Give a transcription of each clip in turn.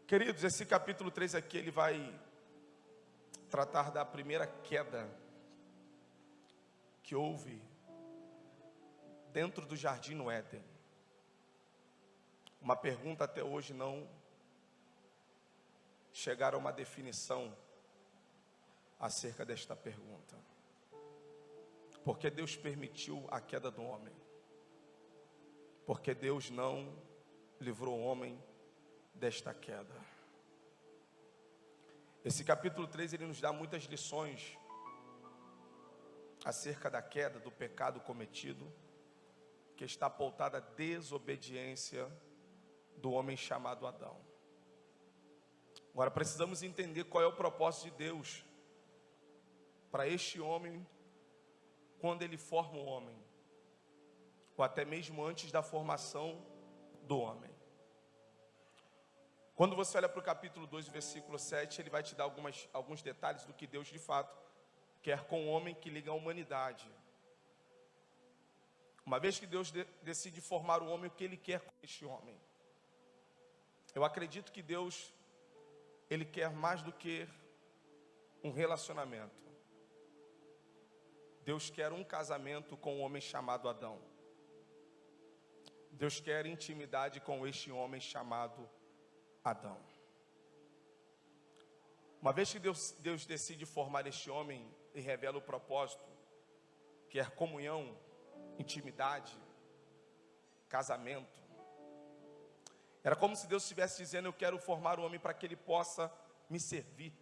Queridos, esse capítulo 3 aqui, ele vai tratar da primeira queda que houve dentro do jardim no Éden. Uma pergunta até hoje não chegaram a uma definição acerca desta pergunta. Por que Deus permitiu a queda do homem? Porque Deus não livrou o homem desta queda. Esse capítulo 3, ele nos dá muitas lições acerca da queda, do pecado cometido, que está pautada a desobediência do homem chamado Adão. Agora precisamos entender qual é o propósito de Deus para este homem, quando ele forma o homem, ou até mesmo antes da formação do homem. Quando você olha para o capítulo 2, versículo 7, ele vai te dar alguns detalhes do que Deus de fato quer com o homem, que liga a humanidade. Uma vez que Deus decide formar o homem, o que Ele quer com este homem? Eu acredito que Deus, Ele quer mais do que um relacionamento. Deus quer um casamento com um homem chamado Adão. Deus quer intimidade com este homem chamado Adão. Uma vez que Deus decide formar este homem e revela o propósito, que é comunhão, intimidade, casamento. Era como se Deus estivesse dizendo: eu quero formar o homem para que ele possa me servir.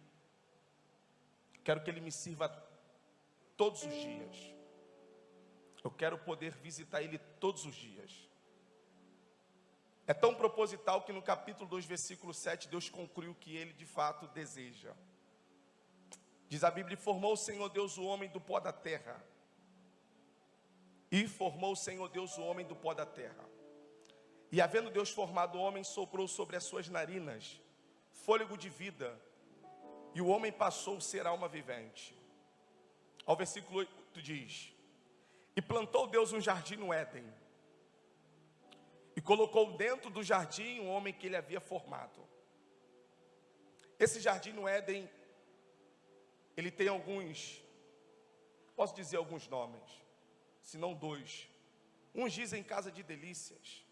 Quero que ele me sirva todos os dias. Eu quero poder visitar ele todos os dias. É tão proposital que no capítulo 2, versículo 7, Deus conclui o que ele de fato deseja. Diz a Bíblia: formou o Senhor Deus o homem do pó da terra. E formou o Senhor Deus o homem do pó da terra. E havendo Deus formado o homem, soprou sobre as suas narinas fôlego de vida, e o homem passou a ser alma vivente. Ao versículo 8 diz: e plantou Deus um jardim no Éden, e colocou dentro do jardim um homem que ele havia formado. Esse jardim no Éden, ele tem posso dizer alguns nomes, se não dois. Uns dizem casa de delícias,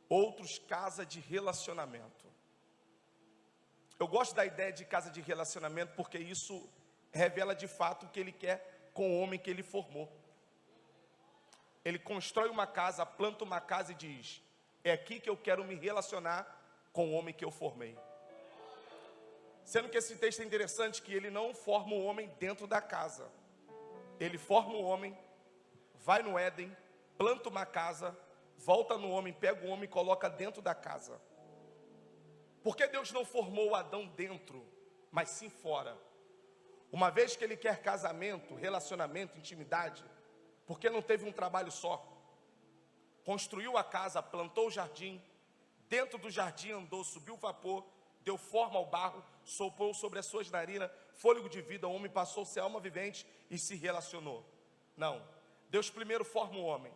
outros casa de relacionamento. Eu gosto da ideia de casa de relacionamento, porque isso revela de fato o que ele quer com o homem que ele formou. Ele constrói uma casa, planta uma casa e diz: é aqui que eu quero me relacionar com o homem que eu formei. Sendo que esse texto é interessante, que ele não forma o homem dentro da casa. Ele forma o homem, vai no Éden, planta uma casa, volta no homem, pega o homem e coloca dentro da casa. Por que Deus não formou Adão dentro, mas sim fora? Uma vez que ele quer casamento, relacionamento, intimidade, porque não teve um trabalho só? Construiu a casa, plantou o jardim, dentro do jardim andou, subiu o vapor, deu forma ao barro, soprou sobre as suas narinas fôlego de vida, o homem passou a ser alma vivente e se relacionou. Não, Deus primeiro forma o homem,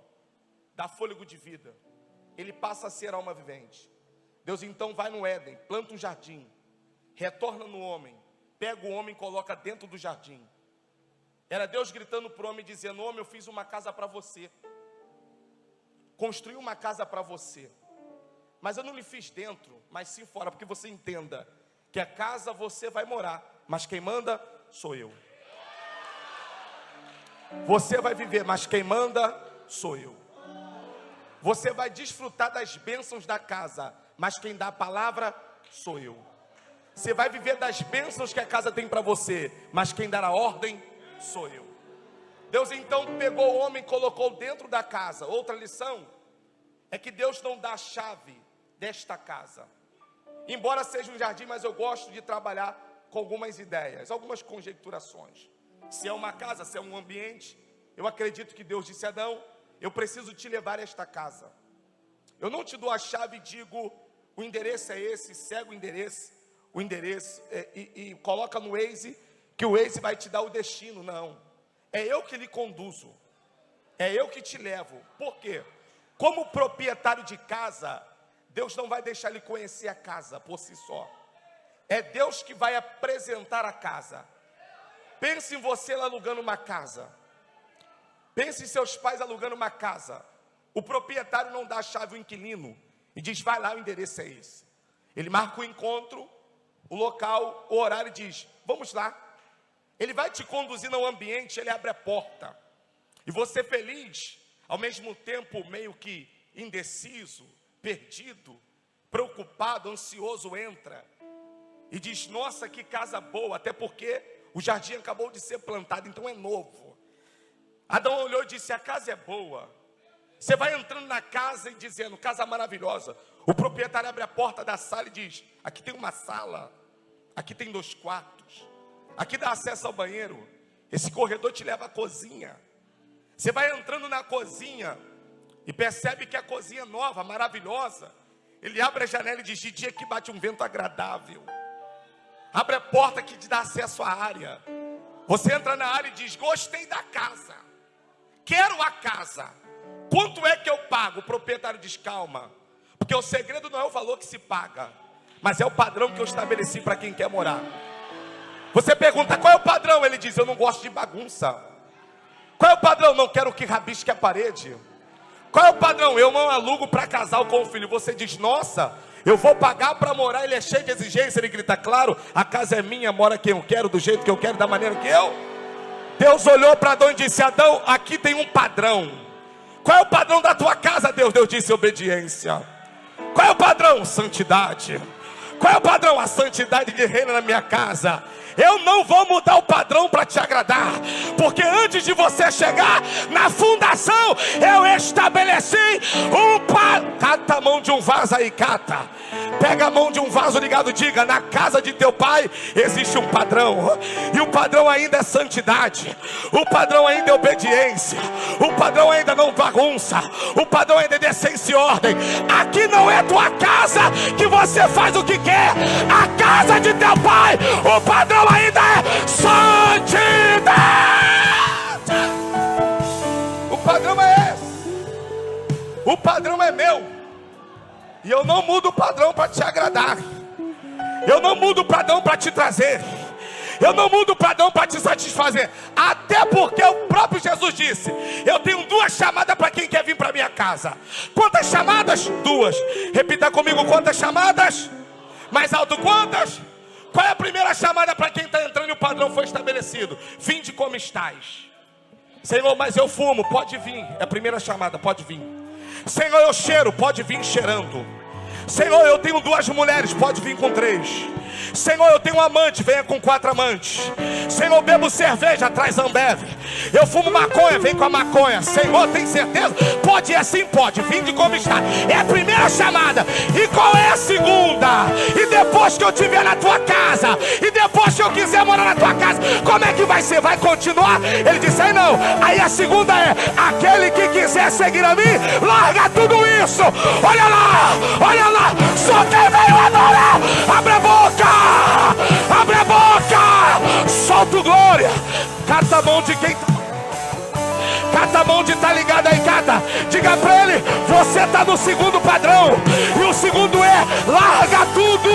dá fôlego de vida, ele passa a ser alma vivente. Deus então vai no Éden, planta um jardim, retorna no homem, pega o homem e coloca dentro do jardim. Era Deus gritando para o homem, dizendo: homem, eu fiz uma casa para você, construí uma casa para você, mas eu não lhe fiz dentro, mas sim fora, porque você entenda que a casa você vai morar, mas quem manda sou eu. Você vai viver, mas quem manda sou eu. Você vai desfrutar das bênçãos da casa, mas quem dá a palavra sou eu. Você vai viver das bênçãos que a casa tem para você, mas quem dá a ordem sou eu. Deus então pegou o homem e colocou dentro da casa. Outra lição é que Deus não dá a chave desta casa. Embora seja um jardim, mas eu gosto de trabalhar com algumas ideias, algumas conjecturações. Se é uma casa, se é um ambiente, eu acredito que Deus disse: Adão, eu preciso te levar a esta casa. Eu não te dou a chave e digo: o endereço é esse, segue o endereço e coloca no Waze, que o Waze vai te dar o destino. Não, é eu que lhe conduzo, é eu que te levo. Por quê? Como proprietário de casa, Deus não vai deixar ele conhecer a casa por si só. É Deus que vai apresentar a casa. Pense em você alugando uma casa. Pense em seus pais alugando uma casa. O proprietário não dá a chave ao inquilino e diz, vai lá, o endereço é esse. Ele marca o encontro, o local, o horário e diz, vamos lá. Ele vai te conduzir no ambiente, ele abre a porta. E você feliz, ao mesmo tempo meio que indeciso, perdido, preocupado, ansioso, entra e diz, nossa, que casa boa, até porque o jardim acabou de ser plantado, então é novo. Adão olhou e disse, a casa é boa. Você vai entrando na casa e dizendo, casa maravilhosa. O proprietário abre a porta da sala e diz, aqui tem uma sala, aqui tem 2 quartos, aqui dá acesso ao banheiro, esse corredor te leva à cozinha. Você vai entrando na cozinha e percebe que a cozinha é nova, maravilhosa. Ele abre a janela e diz, de dia que bate um vento agradável. Abre a porta que te dá acesso à área. Você entra na área e diz, gostei da casa, quero a casa. Quanto é que eu pago? O proprietário diz, calma, porque o segredo não é o valor que se paga, mas é o padrão que eu estabeleci para quem quer morar. Você pergunta, qual é o padrão? Ele diz, eu não gosto de bagunça. Qual é o padrão? Não quero que rabisque a parede. Qual é o padrão? Eu não alugo para casal com filho. Você diz, nossa, eu vou pagar para morar. Ele é cheio de exigência. Ele grita, claro, a casa é minha, mora quem eu quero, do jeito que eu quero, da maneira que eu. Deus olhou para Adão e disse, Adão, aqui tem um padrão. Qual é o padrão da tua casa, Deus? Deus disse, obediência. Qual é o padrão? Santidade. Qual é o padrão? A santidade que reina na minha casa. Eu não vou mudar o padrão para te agradar, porque antes de você chegar na fundação, eu estabeleci um padrão. Cata a mão de um vaso aí, cata. Pega a mão de um vaso ligado, diga, na casa de teu pai existe um padrão. E o padrão ainda é santidade. O padrão ainda é obediência. O padrão ainda não bagunça. O padrão ainda é decência e ordem. Aqui não é tua casa que você faz o que quer. A casa de teu pai, o padrão ainda é santidade. O padrão é esse. O padrão é meu. E eu não mudo o padrão para te agradar. Eu não mudo o padrão para te trazer. Eu não mudo o padrão para te satisfazer. Até porque o próprio Jesus disse, eu tenho 2 chamadas para quem quer vir para minha casa. Quantas chamadas? 2. Repita comigo, quantas chamadas? Mais alto, quantas? Qual é a primeira chamada para quem está entrando e o padrão foi estabelecido? Vinde como estais. Senhor, mas eu fumo, pode vir. É a primeira chamada, pode vir. Senhor, eu cheiro, pode vir cheirando. Senhor, eu tenho 2 mulheres, pode vir com 3. Senhor, eu tenho um amante, venha com 4 amantes. Senhor, eu bebo cerveja, traz Ambev. Eu fumo maconha, vem com a maconha. Senhor, tem certeza? Pode ir assim, pode, vinde como está. É a primeira chamada. E qual é a segunda? E depois que eu estiver na tua casa, e depois que eu quiser morar na tua casa, como é que vai ser? Vai continuar? Ele disse, aí não. Aí a segunda é, aquele que quiser seguir a mim, larga tudo isso. Olha lá, só quem veio adorar, abre a boca. Abre a boca, solta o glória. Cata a mão de quem cata a mão de tá ligado aí, cata. Diga pra ele, você tá no segundo padrão. E o segundo é, larga tudo.